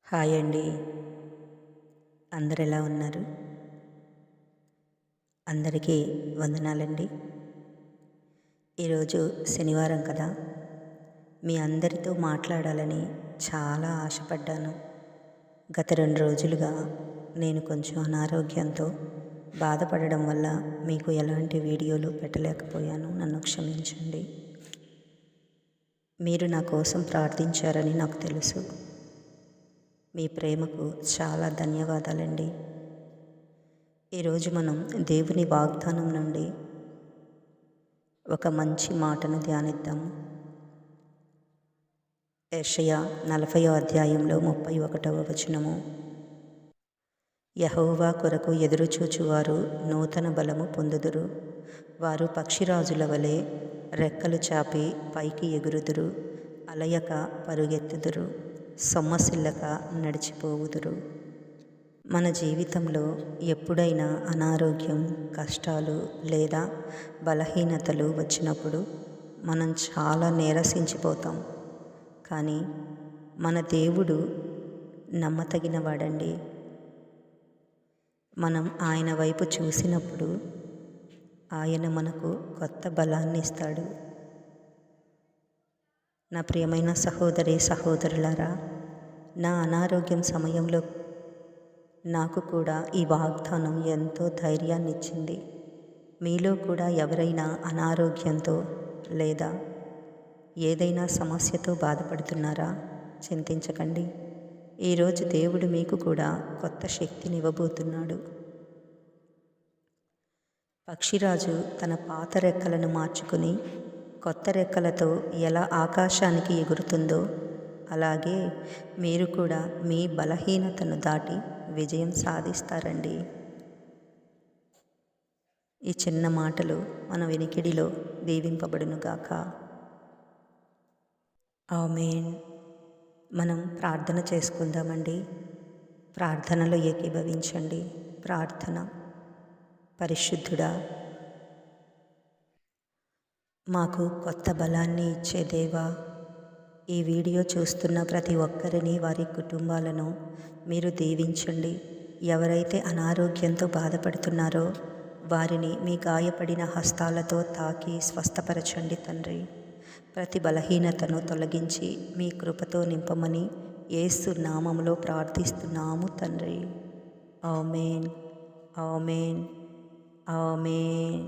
Hi అండి. అందరు ఎలా ఉన్నారు? అందరికీ వందనాలండి. ఈరోజు శనివారం కదా, మీ అందరితో మాట్లాడాలని చాలా ఆశపడ్డాను. గత 2 రోజులుగా నేను కొంచెం అనారోగ్యంతో బాధపడడం వల్ల మీకు ఎలాంటి వీడియోలు పెట్టలేకపోయాను. నన్ను క్షమించండి. మీరు నా కోసం ప్రార్థించారని నాకు తెలుసు. మీ ప్రేమకు చాలా ధన్యవాదాలండి. ఈరోజు మనం దేవుని వాగ్దానం నుండి ఒక మంచి మాటను ధ్యానిద్దాము. యెషయా 40వ అధ్యాయంలో 31వ వచనము. యెహోవా కొరకు ఎదురుచూచువారు నూతన బలము పొందుదురు. వారు పక్షిరాజుల వలె రెక్కలు చాపి పైకి ఎగురుదురు. అలయక పరుగెత్తుదురు, సొమ్మసిల్లక నడిచిపోవుదురు. మన జీవితంలో ఎప్పుడైనా అనారోగ్యం, కష్టాలు లేదా బలహీనతలు వచ్చినప్పుడు మనం చాలా నీరసించిపోతాం. కానీ మన దేవుడు నమ్మతగినవాడండి. మనం ఆయన వైపు చూసినప్పుడు ఆయన మనకు కొత్త బలాన్ని ఇస్తాడు. నా ప్రియమైన సహోదరి సహోదరులారా, నా అనారోగ్యం సమయంలో నాకు కూడా ఈ వాగ్దానం ఎంతో ధైర్యాన్ని ఇచ్చింది. మీలో కూడా ఎవరైనా అనారోగ్యంతో లేదా ఏదైనా సమస్యతో బాధపడుతున్నారా? చింతించకండి. ఈరోజు దేవుడు మీకు కూడా కొత్త శక్తిని ఇవ్వబోతున్నాడు. పక్షిరాజు తన పాత రెక్కలను మార్చుకుని కొత్త రెక్కలతో ఎలా ఆకాశానికి ఎగురుతుందో, అలాగే మీరు కూడా మీ బలహీనతను దాటి విజయం సాధిస్తారండి. ఈ చిన్న మాటలు మన వినికిడిలో దీవింపబడునుగాక. ఆమేన్. మనం ప్రార్థన చేసుకుందామండి. ప్రార్థనలో ఏకీభవించండి. ప్రార్థన. పరిశుద్ధుడా, మాకు కొత్త బలాన్ని ఇచ్చే దేవా, ఈ వీడియో చూస్తున్న ప్రతి ఒక్కరిని, వారి కుటుంబాలను మీరు దీవించండి. ఎవరైతే అనారోగ్యంతో బాధపడుతున్నారో వారిని మీ గాయపడిన హస్తాలతో తాకి స్వస్థపరచండి తండ్రి. ప్రతి బలహీనతను తొలగించి మీ కృపతో నింపమని యేసు నామములో ప్రార్థిస్తున్నాము తండ్రి. ఆమేన్. ఆమేన్. ఆమేన్.